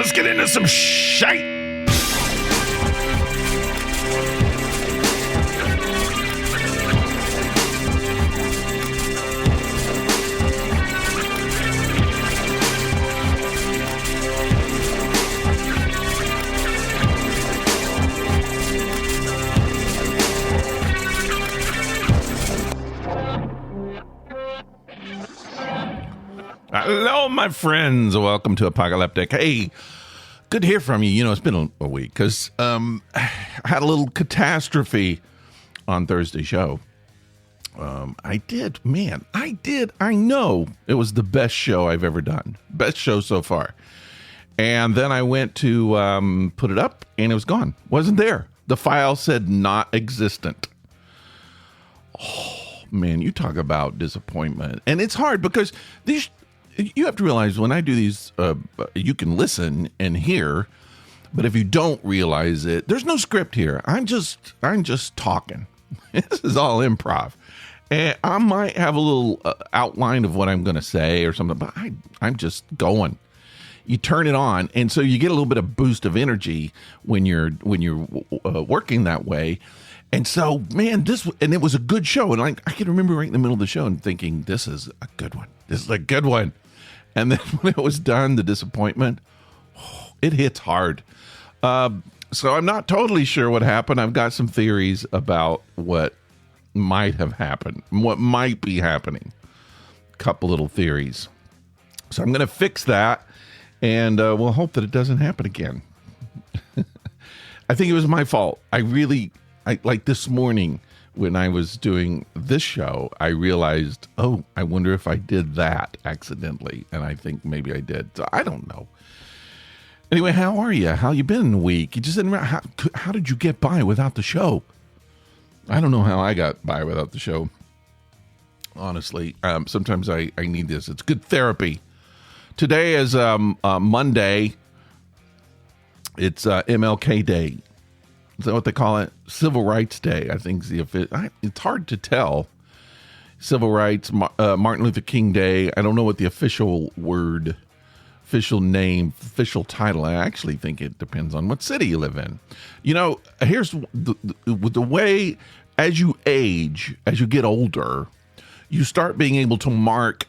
let's get into some shite. Hello, my friends. Welcome to Apocaleptic. Hey, good to hear from you. You know, it's been a week because I had a little catastrophe on Thursday's show. I know it was the best show I've ever done. Best show so far. And then I went to put it up and it was gone. Wasn't there. The file said not existent. Oh, man, you talk about disappointment. And it's hard because you have to realize when I do these, you can listen and hear, but if you don't realize it, there's no script here. I'm just talking. This is all improv. And I might have a little outline of what I'm going to say or something, but I'm just going. You turn it on, and so you get a little bit of boost of energy when you're working that way. And so, man, it was a good show. And I can remember right in the middle of the show and thinking, this is a good one. This is a good one. And then when it was done, the disappointment, it hits hard. So I'm not totally sure what happened. I've got some theories about what might have happened, what might be happening. A couple little theories. So I'm going to fix that, and we'll hope that it doesn't happen again. I think it was my fault. I like this morning when I was doing this show, I realized, oh, I wonder if I did that accidentally. And I think maybe I did. So I don't know. Anyway, how are you? How you been in the week? You just didn't. How did you get by without the show? I don't know how I got by without the show. Honestly, sometimes I need this. It's good therapy. Today is Monday. It's MLK Day. Is that what they call it? Civil Rights Day, I think. It's hard to tell. Civil Rights, Martin Luther King Day. I don't know what the official word, official name, official title. I actually think it depends on what city you live in. You know, here's the way, as you age, as you get older, you start being able to mark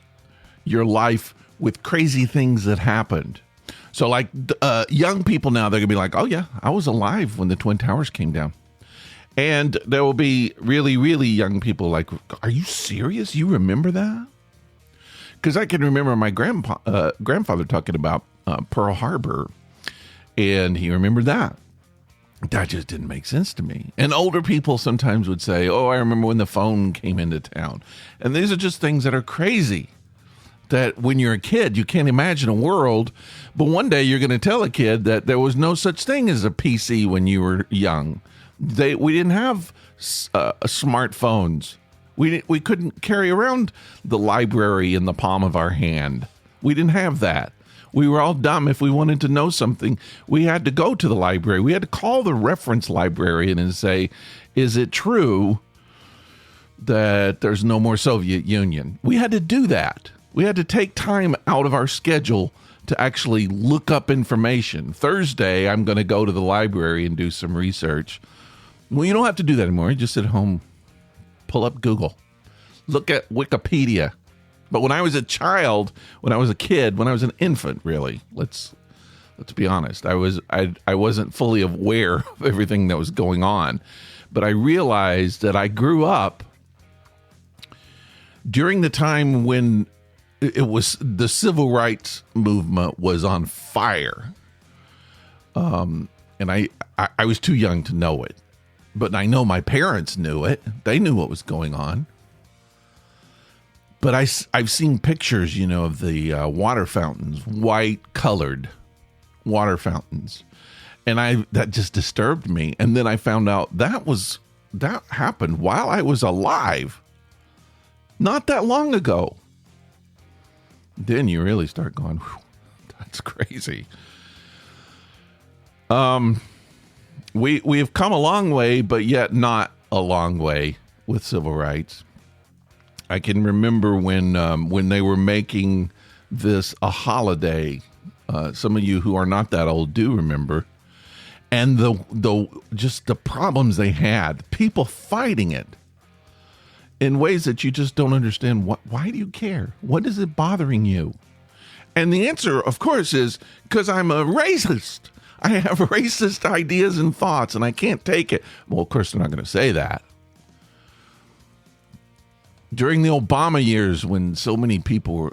your life with crazy things that happened. So like young people now, they're going to be like, oh, yeah, I was alive when the Twin Towers came down. And there will be really, really young people like, are you serious? You remember that? Because I can remember my grandfather talking about Pearl Harbor, and he remembered that. That just didn't make sense to me. And older people sometimes would say, oh, I remember when the phone came into town. And these are just things that are crazy. That when you're a kid, you can't imagine a world, but one day you're going to tell a kid that there was no such thing as a PC when you were young. We didn't have smartphones. We couldn't carry around the library in the palm of our hand. We didn't have that. We were all dumb. If we wanted to know something, we had to go to the library. We had to call the reference librarian and say, is it true that there's no more Soviet Union? We had to do that. We had to take time out of our schedule to actually look up information. Thursday, I'm going to go to the library and do some research. Well, you don't have to do that anymore. You just sit at home, pull up Google, look at Wikipedia. But when I was a child, when I was a kid, when I was an infant, really, let's be honest, I wasn't fully aware of everything that was going on. But I realized that I grew up during the time when it was the civil rights movement was on fire. And I was too young to know it, but I know my parents knew it. They knew what was going on. But I've seen pictures, you know, of the water fountains, white colored water fountains. And that just disturbed me. And then I found out that happened while I was alive, not that long ago. Then you really start going, that's crazy. We have come a long way, but yet not a long way with civil rights. I can remember when they were making this a holiday Some of you who are not that old do remember. And just the problems they had, people fighting it in ways that you just don't understand. Why do you care? What is it bothering you? And the answer, of course, is because I'm a racist. I have racist ideas and thoughts, and I can't take it. Well, of course, they're not going to say that. During the Obama years, when so many people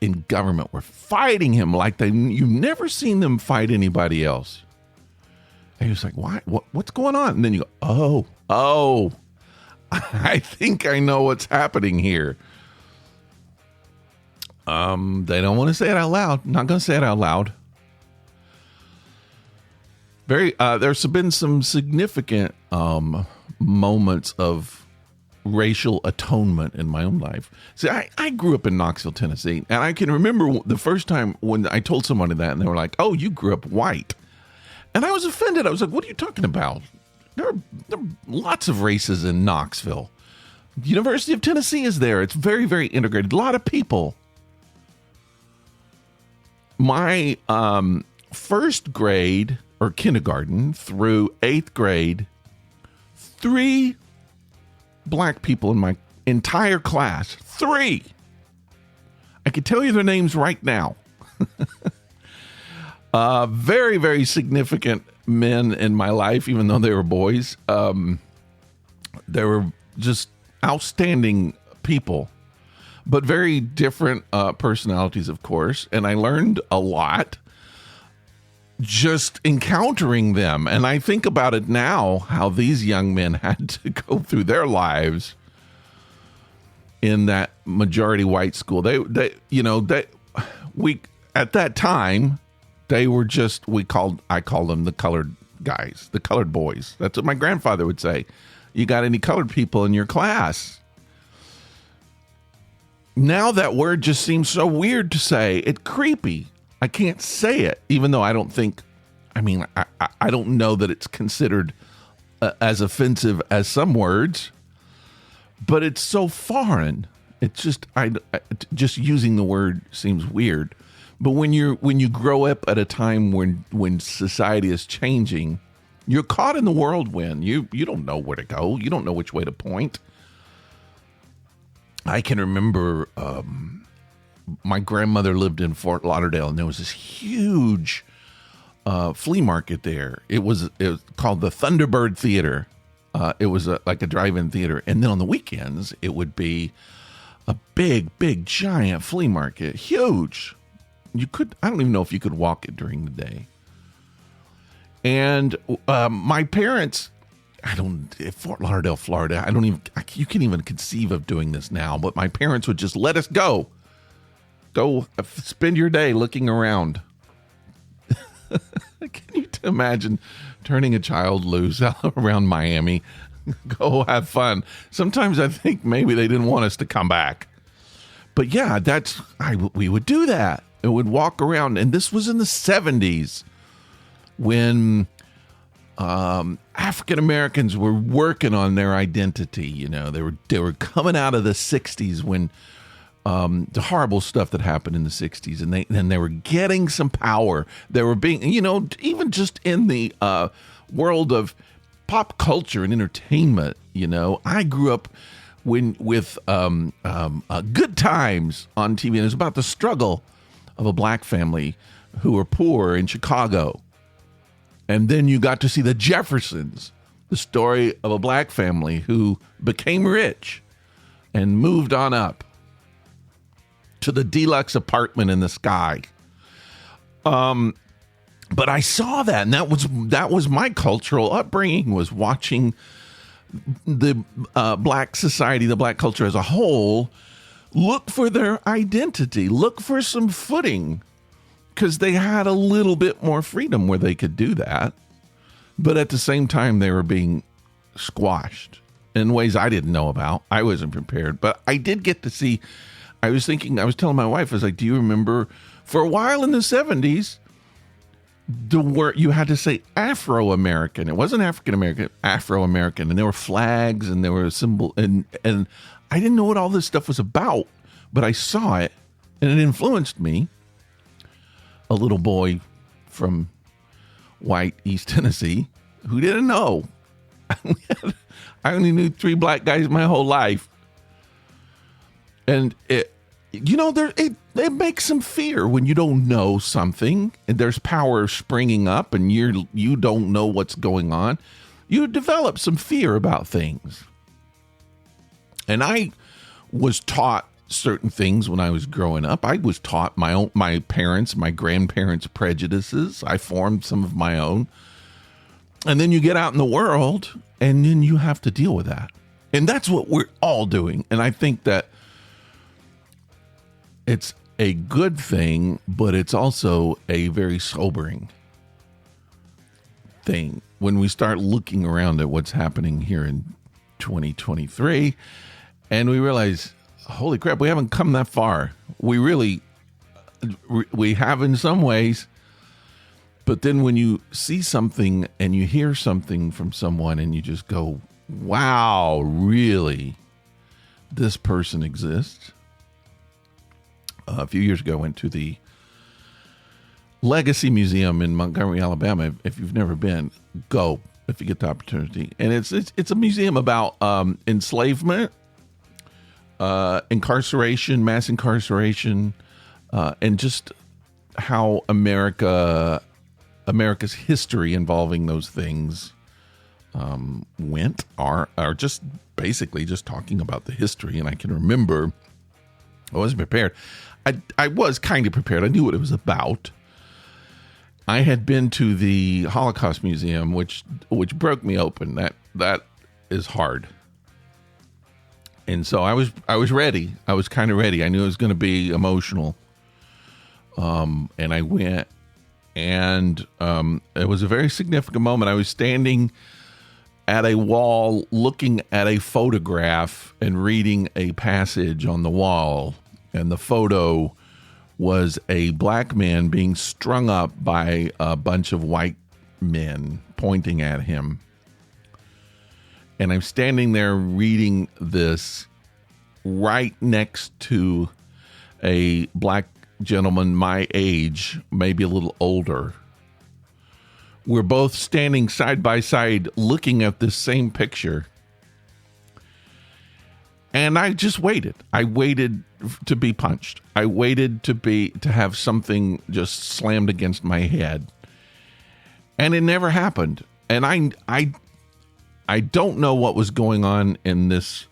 in government were fighting him like you've never seen them fight anybody else. And he was like, "Why? What's going on?" And then you go, "Oh, I think I know what's happening here." They don't want to say it out loud. Not going to say it out loud. There's been some significant moments of racial atonement in my own life. See, I grew up in Knoxville, Tennessee, and I can remember the first time when I told somebody that, and they were like, "Oh, you grew up white." And I was offended. I was like, "What are you talking about? There are lots of races in Knoxville. The University of Tennessee is there. It's very, very integrated. A lot of people." My first grade or kindergarten through 8th grade, 3 black people in my entire class. 3. I could tell you their names right now. Very, very significant men in my life, even though they were boys. They were just outstanding people, but very different personalities, of course. And I learned a lot just encountering them. And I think about it now, how these young men had to go through their lives in that majority white school. We at that time, they were just, I called them the colored guys, the colored boys. That's what my grandfather would say. "You got any colored people in your class?" Now that word just seems so weird to say. It's creepy. I can't say it, even though I don't know that it's considered as offensive as some words, but it's so foreign. It's just, just using the word seems weird. But when you grow up at a time when society is changing, you're caught in the whirlwind. You don't know where to go. You don't know which way to point. I can remember my grandmother lived in Fort Lauderdale, and there was this huge flea market there. It was called the Thunderbird Theater. It was like a drive-in theater. And then on the weekends, it would be a big, giant flea market. Huge. I don't even know if you could walk it during the day. And my parents, Fort Lauderdale, Florida, you can't even conceive of doing this now, but my parents would just let us go. Go spend your day looking around. Can you imagine turning a child loose around Miami? Go have fun. Sometimes I think maybe they didn't want us to come back. But yeah, we would do that. And would walk around. And this was in the 70s when African Americans were working on their identity. You know, they were coming out of the 60s when the horrible stuff that happened in the 60s, and they were getting some power. They were being, even just in the world of pop culture and entertainment. I grew up with Good Times on TV, and it was about the struggle of a black family who were poor in Chicago. And then you got to see the Jeffersons, the story of a black family who became rich and moved on up to the deluxe apartment in the sky. But I saw that, and that was my cultural upbringing, was watching the black society, the black culture as a whole, look for their identity, look for some footing, because they had a little bit more freedom where they could do that. But at the same time, they were being squashed in ways I didn't know about. I wasn't prepared, but I did get to see. I was telling my wife, I was like, do you remember for a while in the 70s, the word, you had to say Afro-American. It wasn't African-American, Afro-American. And there were flags and there were a symbol. And I didn't know what all this stuff was about, but I saw it and it influenced me a little boy from white East Tennessee who didn't know. I only knew 3 black guys my whole life. And it makes some fear when you don't know something and there's power springing up and you don't know what's going on. You develop some fear about things. And I was taught certain things when I was growing up. I was taught my parents, my grandparents' prejudices. I formed some of my own. And then you get out in the world and then you have to deal with that. And that's what we're all doing. And I think that it's a good thing, but it's also a very sobering thing when we start looking around at what's happening here in 2023 and we realize, holy crap, we haven't come that far. We have in some ways, but then when you see something and you hear something from someone and you just go, wow, really? This person exists? A few years ago, I went to the Legacy Museum in Montgomery, Alabama. If you've never been, go if you get the opportunity. And it's a museum about enslavement, incarceration, mass incarceration, and just how America's history involving those things are just basically just talking about the history. And I can remember I wasn't prepared. I was kind of prepared. I knew what it was about. I had been to the Holocaust Museum, which broke me open. That is hard. And so I was ready. I was kind of ready. I knew it was going to be emotional. And I went, and it was a very significant moment. I was standing at a wall looking at a photograph and reading a passage on the wall. And the photo was a black man being strung up by a bunch of white men pointing at him. And I'm standing there reading this right next to a black gentleman my age, maybe a little older. We're both standing side by side looking at this same picture. And I just waited. I waited to be punched. I waited to have something just slammed against my head. And it never happened. And I don't know what was going on in this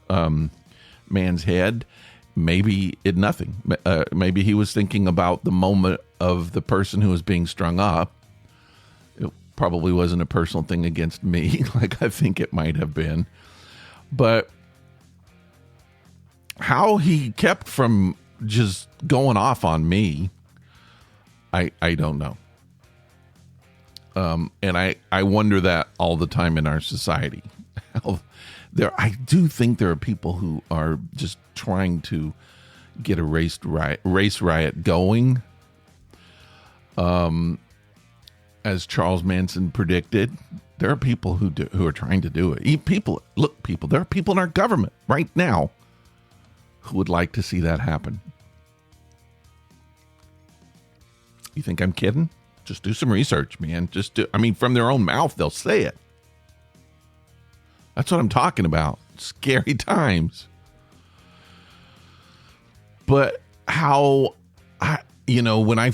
man's head. Maybe nothing. Maybe he was thinking about the moment of the person who was being strung up. It probably wasn't a personal thing against me, like I think it might have been. But how he kept from just going off on me, I don't know. And I wonder that all the time in our society. I do think there are people who are just trying to get a race riot going. As Charles Manson predicted, there are people who are trying to do it. People, there are people in our government right now who would like to see that happen. You think I'm kidding? Just do some research, man. From their own mouth, they'll say it. That's what I'm talking about. Scary times. But when I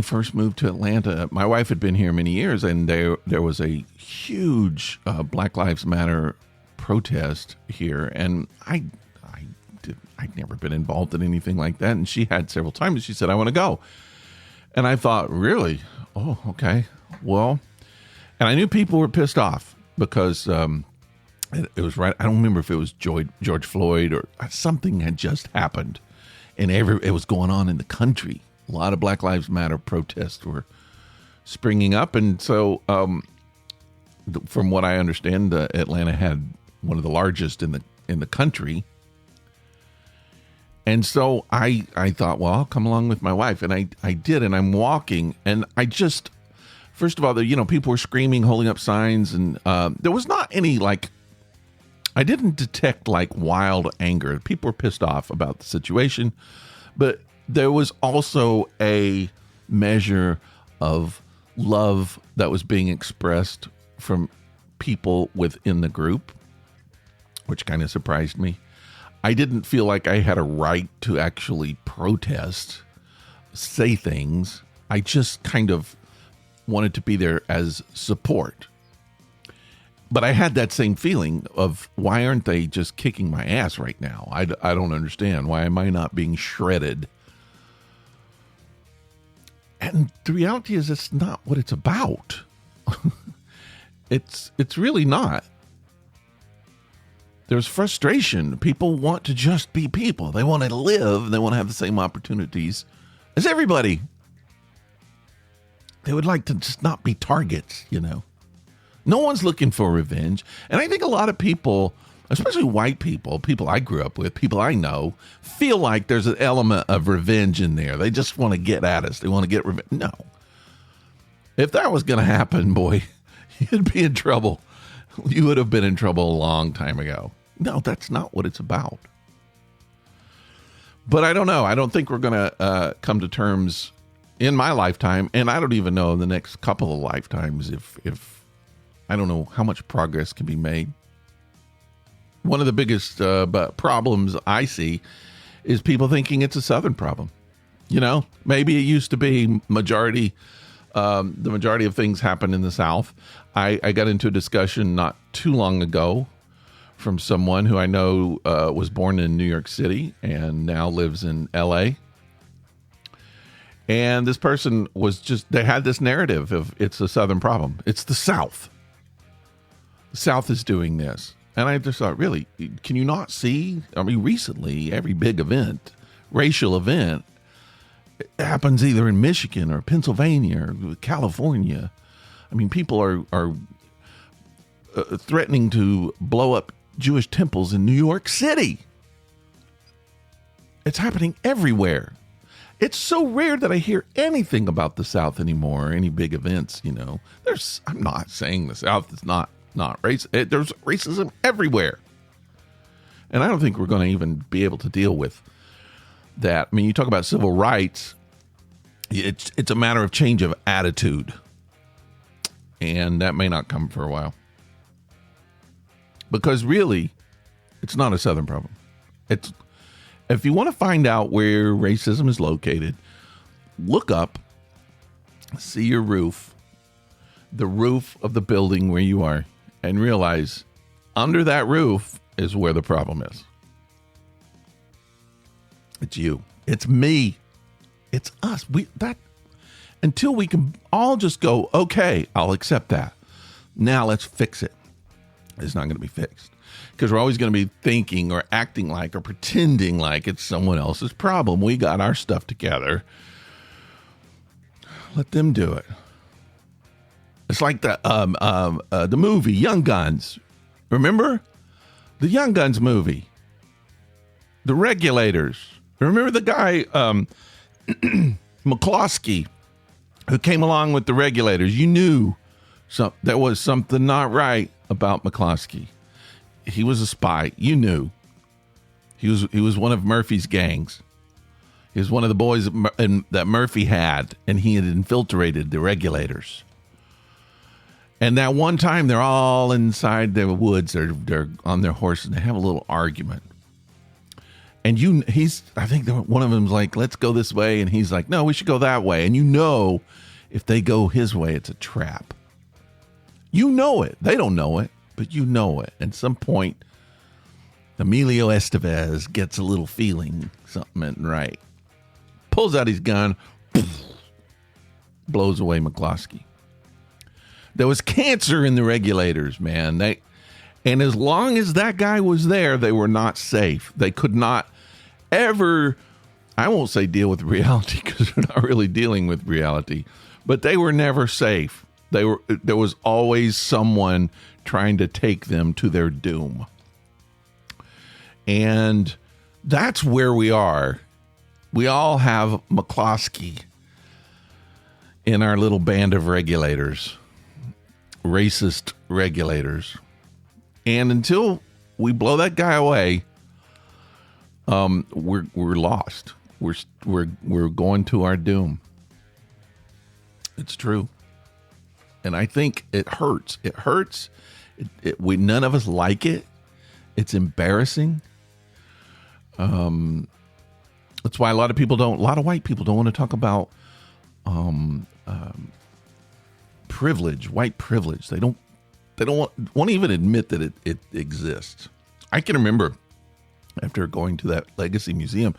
first moved to Atlanta, my wife had been here many years, and there was a huge Black Lives Matter protest here, and I'd never been involved in anything like that, and she had several times, and she said, I want to go. And I thought, really? Oh, okay. Well, and I knew people were pissed off because it was right. I don't remember if it was George Floyd or something had just happened, and it was going on in the country. A lot of Black Lives Matter protests were springing up, and so from what I understand, Atlanta had one of the largest in the country. And so I thought, well, I'll come along with my wife. And I did. And I'm walking. And first of all, people were screaming, holding up signs. And there was not any, I didn't detect, wild anger. People were pissed off about the situation. But there was also a measure of love that was being expressed from people within the group, which kind of surprised me. I didn't feel like I had a right to actually protest, say things. I just kind of wanted to be there as support. But I had that same feeling of, why aren't they just kicking my ass right now? I don't understand. Why am I not being shredded? And the reality is, it's not what it's about. It's really not. There's frustration. People want to just be people. They want to live, and they want to have the same opportunities as everybody. They would like to just not be targets, you know. No one's looking for revenge. And I think a lot of people, especially white people, people I grew up with, people I know, feel like there's an element of revenge in there. They just want to get at us. They want to get revenge. No. If that was going to happen, boy, you'd be in trouble. You would have been in trouble a long time ago. No, that's not what it's about. But I don't know. I don't think we're going to come to terms in my lifetime, and I don't even know in the next couple of lifetimes if I don't know how much progress can be made. One of the biggest problems I see is people thinking it's a Southern problem. You know, maybe it used to be the majority of things happen in the South. I got into a discussion not too long ago from someone who I know was born in New York City and now lives in LA. And this person they had this narrative of, it's a Southern problem. It's the South. The South is doing this. And I just thought, really, can you not see? I mean, recently, every big event, racial event, happens either in Michigan or Pennsylvania or California. I mean, people are threatening to blow up Jewish temples in New York City. It's happening everywhere. It's so rare that I hear anything about the South anymore, any big events, you know. I'm not saying the South is not racist. There's racism everywhere. And I don't think we're going to even be able to deal with that. I mean, you talk about civil rights, it's a matter of change of attitude. And that may not come for a while. Because really, it's not a Southern problem. If you want to find out where racism is located, look up, see your roof, the roof of the building where you are, and realize under that roof is where the problem is. It's you. It's me. It's us. Until we can all just go, okay, I'll accept that. Now let's fix it. It's not going to be fixed. Because we're always going to be thinking or acting like or pretending like it's someone else's problem. We got our stuff together. Let them do it. It's like the movie Young Guns. Remember? The Young Guns movie. The Regulators. Remember the guy, McCloskey, who came along with the Regulators? You knew there was something not right about McCloskey. He was a spy. You knew. He was one of Murphy's gangs. He was one of the boys that Murphy had, and he had infiltrated the Regulators. And that one time, they're all inside the woods. They're on their horses, and they have a little argument. And I think one of them's like, let's go this way. And he's like, no, we should go that way. And you know, if they go his way, it's a trap. You know it. They don't know it, but you know it. At some point, Emilio Estevez gets a little feeling something ain't right. Pulls out his gun, blows away McCloskey. There was cancer in the Regulators, man. And as long as that guy was there, they were not safe. They could not ever, I won't say deal with reality because they're not really dealing with reality, but they were never safe. There was always someone trying to take them to their doom. And that's where we are. We all have McCloskey in our little band of regulators, racist regulators. And until we blow that guy away, we're lost. We're going to our doom. It's true. And I think it hurts. It hurts. We none of us like it. It's embarrassing. That's why a lot of white people don't want to talk about privilege, white privilege. They don't want to even admit that it exists. I can remember after going to that Legacy Museum,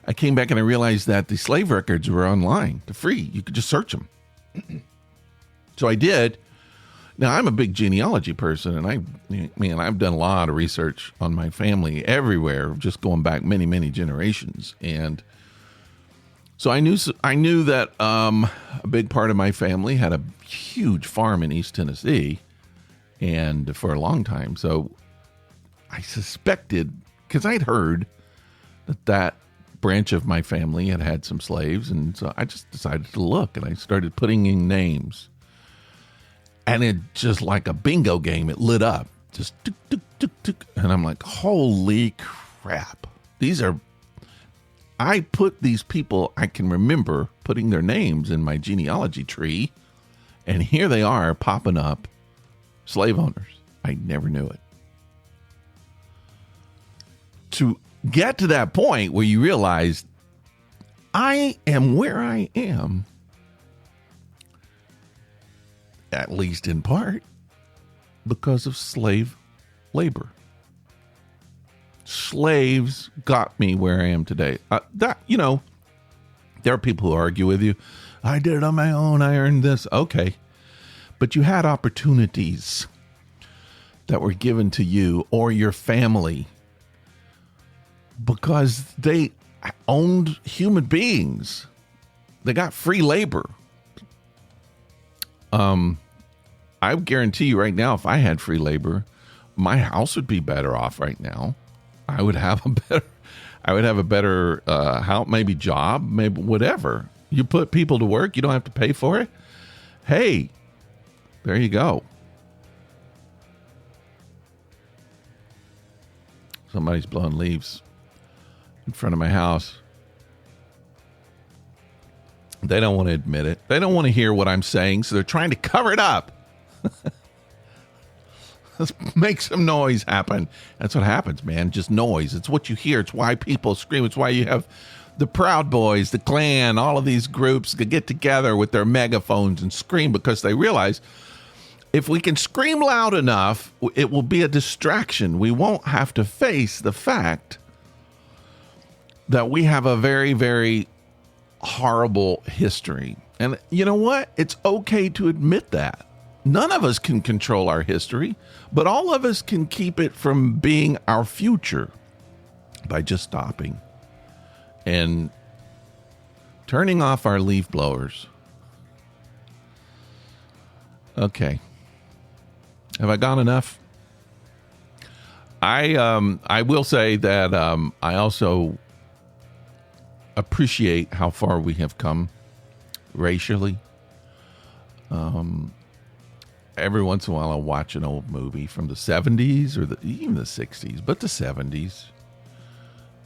I came back and I realized that the slave records were online. They're free. You could just search them. So I did. Now, I'm a big genealogy person, and I've done a lot of research on my family everywhere, just going back many, many generations. And so I knew that a big part of my family had a huge farm in East Tennessee, and for a long time. So I suspected, because I'd heard that branch of my family had some slaves, and so I just decided to look, and I started putting in names. And it just like a bingo game, it lit up. Just tuk, tuk, tuk, tuk. And I'm like, holy crap. I put these people, I can remember putting their names in my genealogy tree. And here they are popping up, slave owners. I never knew it. To get to that point where you realize I am where I am, at least in part, because of slave labor. Slaves got me where I am today. There are people who argue with you. I did it on my own. I earned this. Okay. But you had opportunities that were given to you or your family because they owned human beings. They got free labor. I guarantee you right now, if I had free labor, my house would be better off right now. I would have a better house, maybe job, maybe whatever. You put people to work, you don't have to pay for it. Hey, there you go. Somebody's blowing leaves in front of my house. They don't want to admit it. They don't want to hear what I'm saying, so they're trying to cover it up. Let's make some noise happen. That's what happens, man. Just noise. It's what you hear. It's why people scream. It's why you have the Proud Boys, the Klan, all of these groups that get together with their megaphones and scream because they realize if we can scream loud enough, it will be a distraction. We won't have to face the fact that we have a very, very horrible history. And you know what? It's okay to admit that. None of us can control our history, but all of us can keep it from being our future by just stopping and turning off our leaf blowers. Okay. Have I gone enough? I will say that I also appreciate how far we have come racially. Every once in a while I'll watch an old movie from the 70s or even the 60s, but the 70s.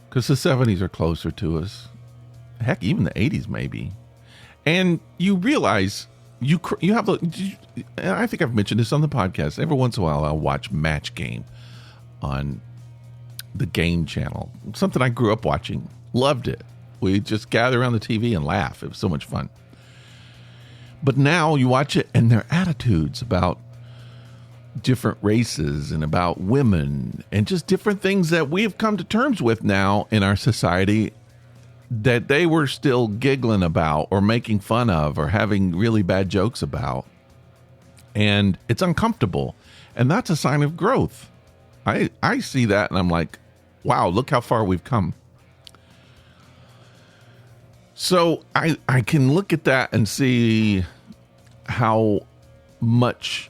Because the 70s are closer to us. Heck, even the 80s maybe. And you realize you have I think I've mentioned this on the podcast. Every once in a while I'll watch Match Game on the Game channel. Something I grew up watching. Loved it. We just gather around the TV and laugh. It was so much fun. But now you watch it and their attitudes about different races and about women and just different things that we've come to terms with now in our society that they were still giggling about or making fun of or having really bad jokes about. And it's uncomfortable. And that's a sign of growth. I see that and I'm like, wow, look how far we've come. So I can look at that and see how much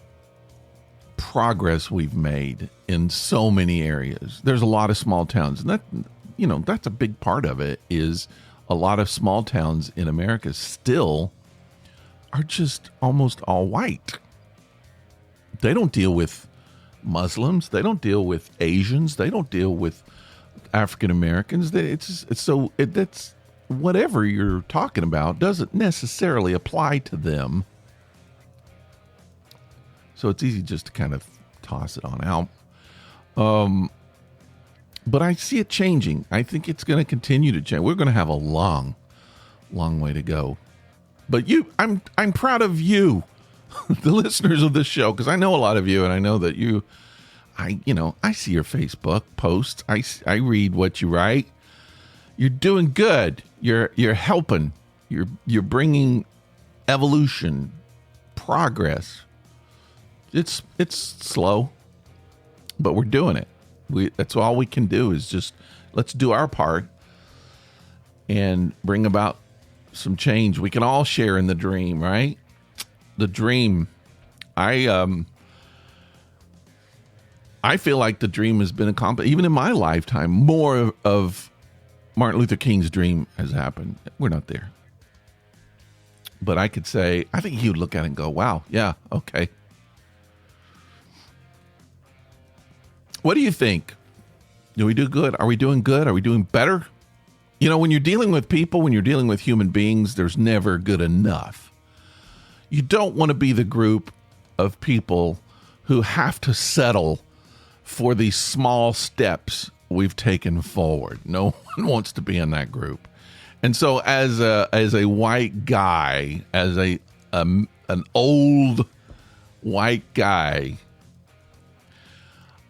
progress we've made in so many areas. There's a lot of small towns, and that's a big part of it. Is a lot of small towns in America still are just almost all white. They don't deal with Muslims. They don't deal with Asians. They don't deal with African Americans. That's whatever you're talking about doesn't necessarily apply to them. So it's easy just to kind of toss it on out. But I see it changing. I think it's going to continue to change. We're going to have a long way to go. But I'm proud of you, the listeners of this show, because I know a lot of you, and I know that I see your Facebook posts. I read what you write. You're doing good. You're helping. You're bringing evolution, progress. It's slow, but we're doing it. That's all we can do is just let's do our part and bring about some change. We can all share in the dream, right? The dream. I feel like the dream has been accomplished. Even in my lifetime, more of Martin Luther King's dream has happened. We're not there. But I could say, I think he would look at it and go, wow, yeah, okay. What do you think? Do we do good? Are we doing good? Are we doing better? You know, when you're dealing with people, when you're dealing with human beings, there's never good enough. You don't want to be the group of people who have to settle for these small steps we've taken forward. No one wants to be in that group. And so as a white guy, as an old white guy,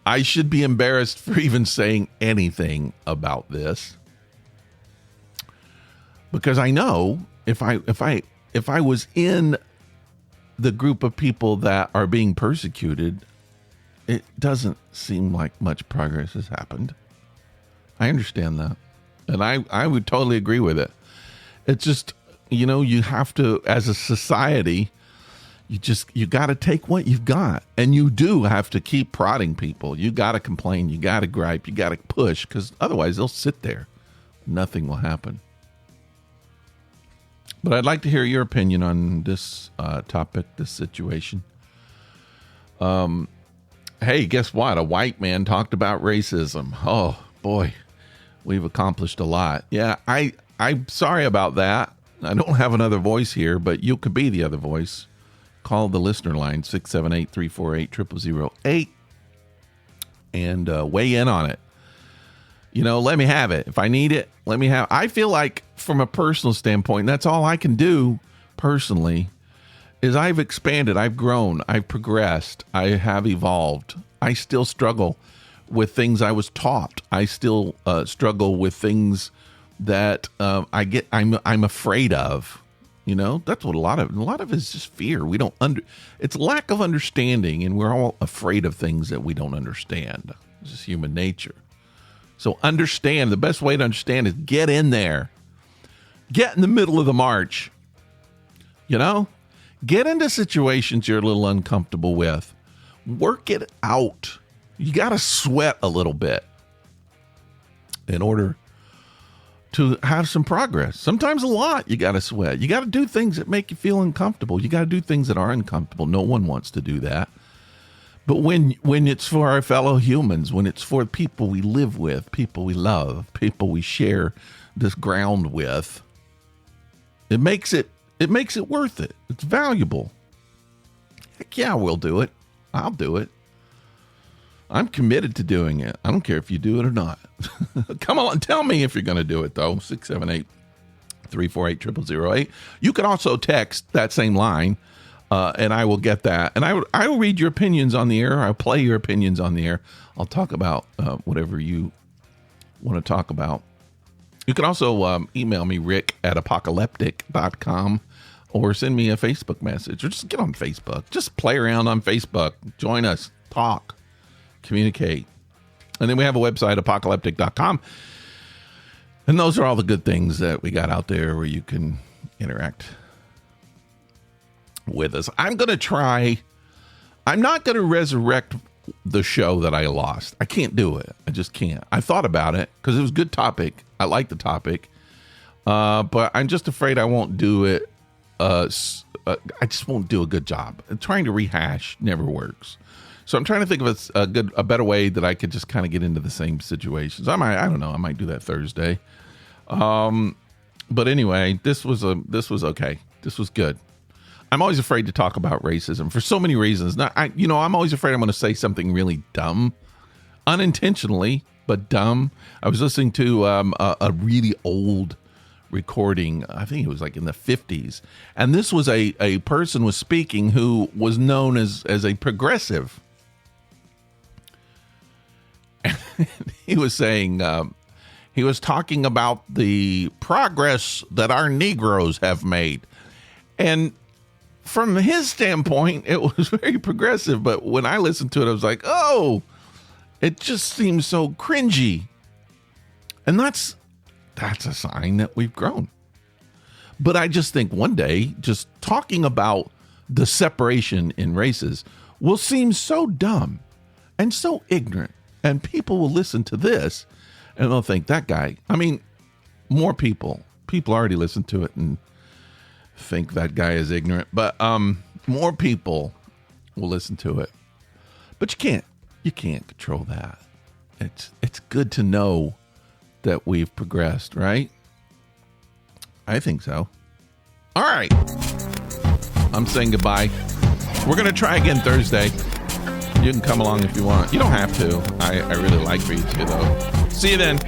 I should be embarrassed for even saying anything about this, because I know if I was in the group of people that are being persecuted, it doesn't seem like much progress has happened. I understand that, and I would totally agree with it. It's just, you have to, as a society, you got to take what you've got, and you do have to keep prodding people. You got to complain, you got to gripe, you got to push, because otherwise they'll sit there. Nothing will happen. But I'd like to hear your opinion on this topic, this situation. Hey, guess what? A white man talked about racism. Oh, boy, we've accomplished a lot. Yeah, I'm sorry about that. I don't have another voice here, but you could be the other voice. Call the listener line, 678-348-0008, and weigh in on it. Let me have it. If I need it, let me have. I feel like from a personal standpoint, that's all I can do personally, is I've expanded, I've grown, I've progressed, I have evolved. I still struggle with things I was taught. I still struggle with things that I'm afraid of. That's what a lot of it is, just fear. It's lack of understanding, and we're all afraid of things that we don't understand. It's just human nature. So understand, the best way to understand is get in there. Get in the middle of the march. Get into situations you're a little uncomfortable with. Work it out. You got to sweat a little bit in order to have some progress. Sometimes a lot you got to sweat. You got to do things that make you feel uncomfortable. You got to do things that are uncomfortable. No one wants to do that. But when it's for our fellow humans, when it's for people we live with, people we love, people we share this ground with, it makes it worth it. It's valuable. Heck yeah, we'll do it. I'll do it. I'm committed to doing it. I don't care if you do it or not. Come on, tell me if you're going to do it, though. 678-348-0008. You can also text that same line, and I will get that. And I will read your opinions on the air. I'll play your opinions on the air. I'll talk about whatever you want to talk about. You can also email me, rick@apocaleptic.com, or send me a Facebook message, or just get on Facebook. Just play around on Facebook. Join us. Talk. Communicate. And then we have a website, apocaleptic.com. And those are all the good things that we got out there where you can interact with us. I'm not going to resurrect the show that I lost. I can't do it. I just can't. I thought about it because it was a good topic. I like the topic. But I'm just afraid I won't do it. I just won't do a good job. Trying to rehash never works. So I'm trying to think of a better way that I could just kind of get into the same situations. I don't know. I might do that Thursday. But anyway, this was okay. This was good. I'm always afraid to talk about racism for so many reasons. I'm always afraid I'm going to say something really dumb, unintentionally, but dumb. I was listening to a really old recording. I think it was like in the 50s. And this was a person was speaking who was known as a progressive. And he was saying, he was talking about the progress that our Negroes have made. And from his standpoint, it was very progressive. But when I listened to it, I was like, oh, it just seems so cringy. And that's a sign that we've grown. But I just think one day, just talking about the separation in races will seem so dumb and so ignorant. And people will listen to this and they'll think that guy, I mean, more people already listen to it and think that guy is ignorant, but more people will listen to it. But you can't control that. It's good to know that we've progressed, right? I think so. All right. I'm saying goodbye. We're going to try again Thursday. You can come along if you want. You don't have to. I really like for you to, though. See you then.